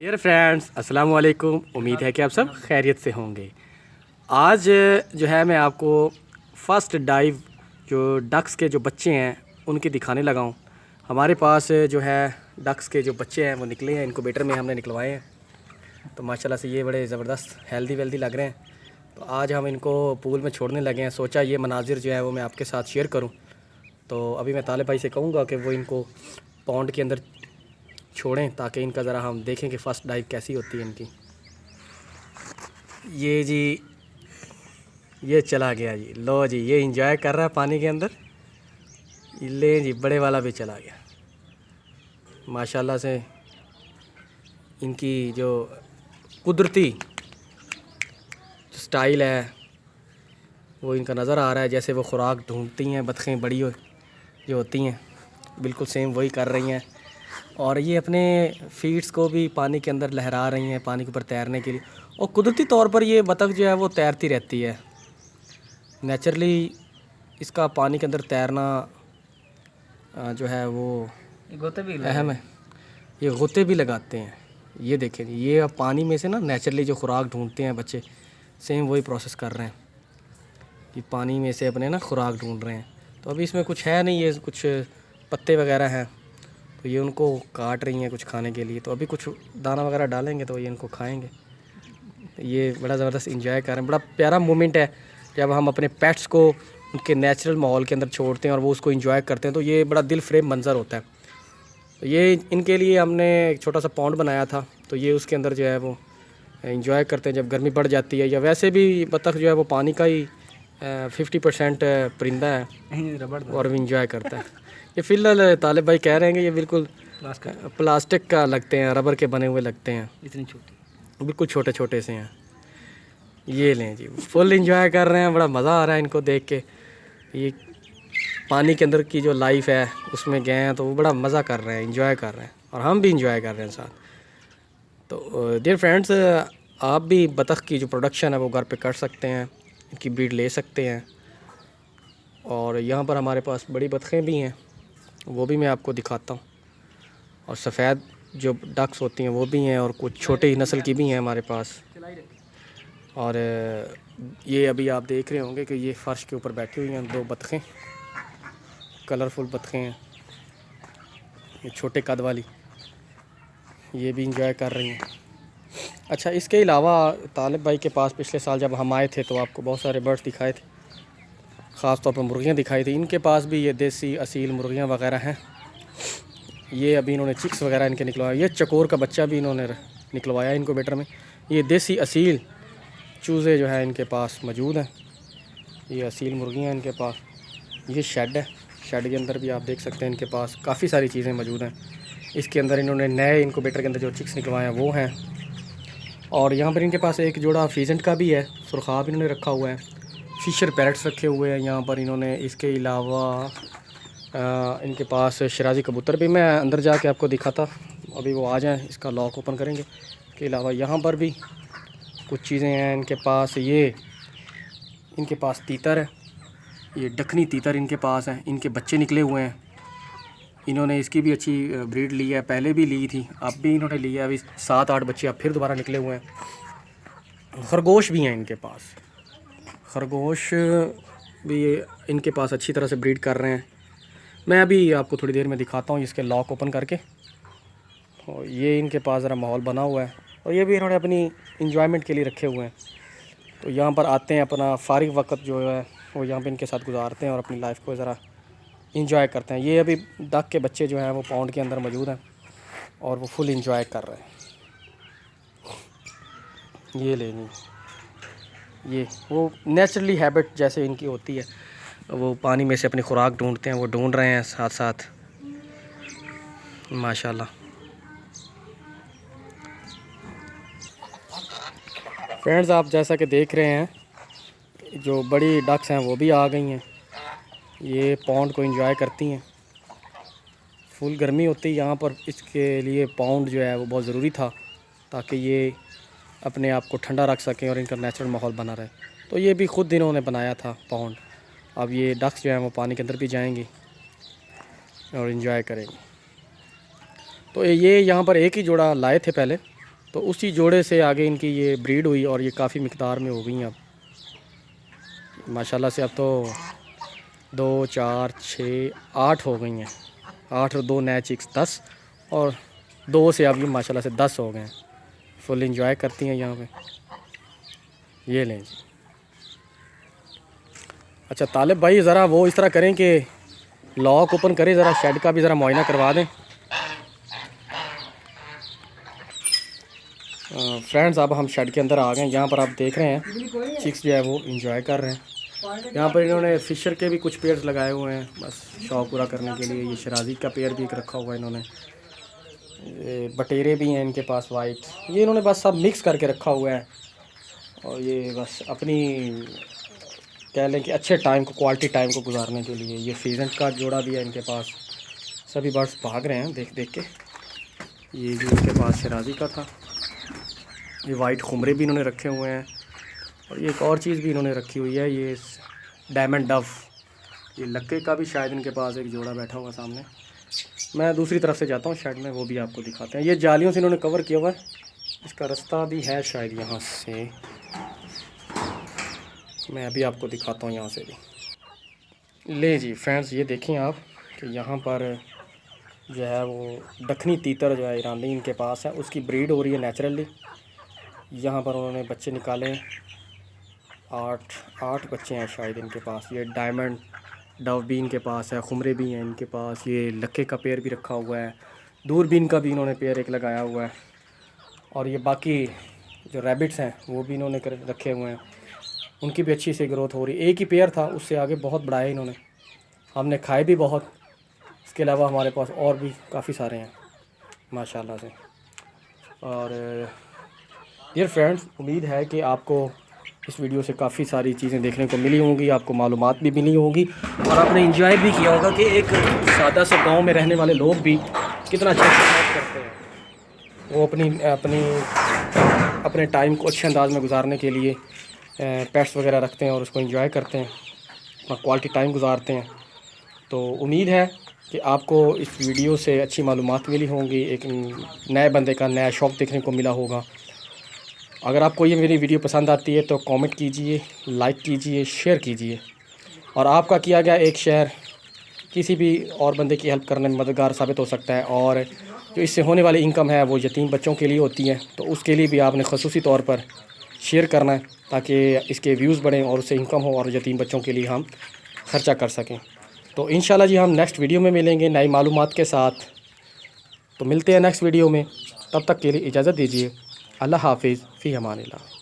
Dear friends, अस्सलाम वालेकुम। उम्मीद है कि आप सब खैरियत से होंगे। आज जो है मैं आपको फ़र्स्ट डाइव जो डक्स के जो बच्चे हैं उनकी दिखाने लगा हूँ। हमारे पास जो है डक्स के जो बच्चे हैं वो निकले हैं, इनक्यूबेटर में हमने निकलवाए हैं। तो माशाल्लाह से ये बड़े ज़बरदस्त हेल्दी वेल्दी लग रहे हैं। तो आज हम इनको पूल में छोड़ने लगे हैं। सोचा ये मनाजिर जो है वो मैं आपके साथ शेयर करूँ। तो अभी मैं ताले भाई से कहूँगा कि वो इनको पॉन्ड के अंदर छोड़ें ताकि इनका ज़रा हम देखें कि फ़र्स्ट डाइव कैसी होती है इनकी। ये जी, ये चला गया जी। लो जी, ये इंजॉय कर रहा है पानी के अंदर। ले जी, बड़े वाला भी चला गया। माशाल्लाह से इनकी जो कुदरती स्टाइल है वो इनका नज़र आ रहा है। जैसे वो खुराक ढूंढती हैं बतखें बड़ी जो होती हैं, बिल्कुल सेम वही कर रही हैं। और ये अपने फीड्स को भी पानी के अंदर लहरा रही हैं पानी के ऊपर तैरने के लिए। और कुदरती तौर पर ये बतख जो है वो तैरती रहती है। नेचुरली इसका पानी के अंदर तैरना जो है वो गोते भी अहम है। ये गोते भी लगाते हैं। ये देखें, ये अब पानी में से ना नेचुरली जो खुराक ढूंढते हैं बच्चे, सेम वही प्रोसेस कर रहे हैं कि पानी में से अपने ना खुराक ढूंढ रहे हैं। तो अभी इसमें कुछ है नहीं, ये कुछ पत्ते वगैरह हैं तो ये उनको काट रही हैं कुछ खाने के लिए। तो अभी कुछ दाना वगैरह डालेंगे तो ये इनको खाएंगे। ये बड़ा ज़बरदस्त इंजॉय कर रहे हैं। बड़ा प्यारा मोमेंट है जब हम अपने पेट्स को उनके नेचुरल माहौल के अंदर छोड़ते हैं और वो उसको इंजॉय करते हैं। तो ये बड़ा दिल फ्रेब मंज़र होता है। तो ये इनके लिए हमने एक छोटा सा पॉन्ड बनाया था। तो ये उसके अंदर जो है वो इंजॉय करते हैं जब गर्मी बढ़ जाती है। या वैसे भी बतख जो है वो पानी का ही 50% परिंदा है रबड़ और भी इंजॉय करता है। ये फ़िलहाल तालिब भाई कह रहे हैं कि ये बिल्कुल प्लास्टिक का लगते हैं, रबर के बने हुए लगते हैं, इतनी छोटी, बिल्कुल छोटे छोटे से हैं। ये लें जी, फुल इंजॉय कर रहे हैं। बड़ा मज़ा आ रहा है इनको देख के। ये पानी के अंदर की जो लाइफ है उसमें गए हैं तो वो बड़ा मज़ा कर रहे हैं, इंजॉय कर रहे हैं और हम भी इंजॉय कर रहे हैं साथ। तो डियर फ्रेंड्स, आप भी बतख की जो प्रोडक्शन है वो घर पे कर सकते हैं, इनकी ब्रीड ले सकते हैं। और यहाँ पर हमारे पास बड़ी बतखें भी हैं, वो भी मैं आपको दिखाता हूँ। और सफ़ेद जो डक्स होती हैं वो भी हैं और कुछ छोटे ही नस्ल की भी हैं हमारे पास। और ये अभी आप देख रहे होंगे कि ये फ़र्श के ऊपर बैठी हुई हैं दो बतखें, कलरफुल बतखें हैं। ये छोटे कद वाली, ये भी इंजॉय कर रही हैं। अच्छा, इसके अलावा तालिब भाई के पास पिछले साल जब हम आए थे तो आपको बहुत सारे बर्ड्स दिखाए थे, ख़ास तौर पर मुर्गियाँ दिखाई थी। इनके पास भी ये देसी असील मुर्गियाँ वगैरह हैं। ये अभी इन्होंने चिक्स वगैरह इनके निकलवाया। ये चकोर का बच्चा भी इन्होंने निकलवाया इनक्यूबेटर में। ये देसी असील चूज़े जो है इनके पास मौजूद हैं। ये असील मुर्गियाँ इनके पास। ये शेड है, शेड के अंदर भी आप देख सकते हैं इनके पास काफ़ी सारी चीज़ें मौजूद हैं। इसके अंदर इन्होंने नए इनक्यूबेटर के अंदर जो चिक्स निकलवाए हैं वो हैं। और यहाँ पर इनके पास एक जोड़ा फीजेंट का भी है, सुरखाब इन्होंने रखा हुआ है। फिशर पैरट्स रखे हुए हैं यहाँ पर इन्होंने। इसके अलावा इनके पास शराजी कबूतर भी, मैं अंदर जाके आपको दिखाता, अभी वो आ जाएं, इसका लॉक ओपन करेंगे। इसके अलावा यहाँ पर भी कुछ चीज़ें हैं इनके पास। ये इनके पास तीतर है, ये दखनी तीतर इनके पास है। इनके बच्चे निकले हुए हैं। इन्होंने इसकी भी अच्छी ब्रीड ली है, पहले भी ली थी, अब भी इन्होंने लिया। अभी 7-8 बच्चे अब फिर दोबारा निकले हुए हैं। खरगोश भी हैं इनके पास, खरगोश भी इनके पास अच्छी तरह से ब्रीड कर रहे हैं। मैं अभी आपको थोड़ी देर में दिखाता हूँ इसके लॉक ओपन करके। और ये इनके पास ज़रा माहौल बना हुआ है और ये भी इन्होंने अपनी इंजॉयमेंट के लिए रखे हुए हैं। तो यहाँ पर आते हैं, अपना फ़ारिग वक्त जो है वो यहाँ पे इनके साथ गुजारते हैं और अपनी लाइफ को ज़रा इंजॉय करते हैं। ये अभी डक के बच्चे जो हैं वो पॉन्ड के अंदर मौजूद हैं और वो फुल इंजॉय कर रहे हैं। ये लेनी, ये वो नेचुरली हैबिट जैसे इनकी होती है, वो पानी में से अपनी खुराक ढूंढते हैं, वो ढूंढ रहे हैं साथ साथ। माशाल्लाह। फ्रेंड्स, आप जैसा कि देख रहे हैं जो बड़ी डक्स हैं वो भी आ गई हैं। ये पॉन्ड को एंजॉय करती हैं। फुल गर्मी होती है यहाँ पर, इसके लिए पॉन्ड जो है वो बहुत ज़रूरी था ताकि ये अपने आप को ठंडा रख सकें और इनका नेचुरल माहौल बना रहे। तो ये भी ख़ुद इन्होंने बनाया था पॉन्ड। अब ये डक्स जो हैं वो पानी के अंदर भी जाएंगी और इन्जॉय करेंगी। तो ये यहाँ पर एक ही जोड़ा लाए थे पहले, तो उसी जोड़े से आगे इनकी ये ब्रीड हुई और ये काफ़ी मिकदार में हो गई हैं अब माशाल्लाह से। अब तो 2 4 6 8 हो गई हैं, 8 और 2 नए चिक्स 10 और 2 से अब ये माशाल्लाह से 10 हो गए हैं। फुल इंजॉय करती हैं यहाँ पे। ये लें जी। अच्छा तालिब भाई ज़रा वो इस तरह करें कि लॉक ओपन करें, ज़रा शेड का भी ज़रा मुआयना करवा दें। फ्रेंड्स अब हम शेड के अंदर आ गए हैं। यहाँ पर आप देख रहे हैं चिक्स जो है वो इंजॉय कर रहे हैं। यहाँ पर इन्होंने फ़िशर के भी कुछ पेयर्स लगाए हुए हैं बस शौक़ पूरा करने के लिए। ये शराजी का पेयर भी एक रखा हुआ है इन्होंने। ये बटेरे भी हैं इनके पास वाइट, ये इन्होंने बस सब मिक्स करके रखा हुआ है। और ये बस अपनी कह लें कि अच्छे टाइम को, क्वालिटी टाइम को गुजारने के लिए। ये फीजेंट का जोड़ा भी है इनके पास। सभी बर्ड्स भाग रहे हैं देख देख के। ये जो इनके पास शराजी का था, ये वाइट खुमरे भी इन्होंने रखे हुए हैं। और ये एक और चीज़ भी इन्होंने रखी हुई है, ये डायमंड डव। ये लक्के का भी शायद इनके पास एक जोड़ा बैठा हुआ सामने। मैं दूसरी तरफ से जाता हूँ शेड में, वो भी आपको दिखाते हैं। ये जालियों से इन्होंने कवर किया हुआ है, इसका रास्ता भी है शायद यहाँ से। मैं अभी आपको दिखाता हूँ यहाँ से भी। ले जी फ्रेंड्स ये देखें आप कि यहाँ पर जो है वो दखनी तीतर जो है ईरानी इनके पास है, उसकी ब्रीड हो रही है नेचुरली। यहाँ पर उन्होंने बच्चे निकाले 8 बच्चे हैं शायद इनके पास। ये डायमंड डव भी इनके पास है, खुमरे भी हैं इनके पास। ये लक्के का पेयर भी रखा हुआ है, दूरबीन का भी इन्होंने पेयर एक लगाया हुआ है। और ये बाकी जो रैबिट्स हैं वो भी इन्होंने रखे हुए हैं, उनकी भी अच्छी सी ग्रोथ हो रही है। एक ही पेयर था, उससे आगे बहुत बढ़ाया इन्होंने। हमने खाए भी बहुत, इसके अलावा हमारे पास और भी काफ़ी सारे हैं माशाल्लाह से। और डियर फ्रेंड्स उम्मीद है कि आपको इस वीडियो से काफ़ी सारी चीज़ें देखने को मिली होंगी, आपको मालूमात भी मिली होंगी और आपने इंजॉय भी किया होगा कि एक सादा सा गांव में रहने वाले लोग भी कितना अच्छा करते हैं। वो अपने टाइम को अच्छे अंदाज में गुजारने के लिए पेट्स वगैरह रखते हैं और उसको एंजॉय करते हैं, अपना क्वालिटी टाइम गुजारते हैं। तो उम्मीद है कि आपको इस वीडियो से अच्छी मालूमात मिली होंगी, एक नए बंदे का नया शौक़ देखने को मिला होगा। अगर आपको ये मेरी वीडियो पसंद आती है तो कमेंट कीजिए, लाइक कीजिए, शेयर कीजिए। और आपका किया गया एक शेयर किसी भी और बंदे की हेल्प करने में मददगार साबित हो सकता है। और जो इससे होने वाली इनकम है वो यतीम बच्चों के लिए होती है, तो उसके लिए भी आपने ख़ुसूसी तौर पर शेयर करना है ताकि इसके व्यूज़ बढ़ें और उससे इनकम हो और यतीम बच्चों के लिए हम ख़र्चा कर सकें। तो इंशाल्लाह जी हम नेक्स्ट वीडियो में मिलेंगे नई मालूमात के साथ। तो मिलते हैं नेक्स्ट वीडियो में, तब तक के लिए इजाज़त दीजिए। अल्लाह हाफिज़, फ़ी अमानिल्लाह।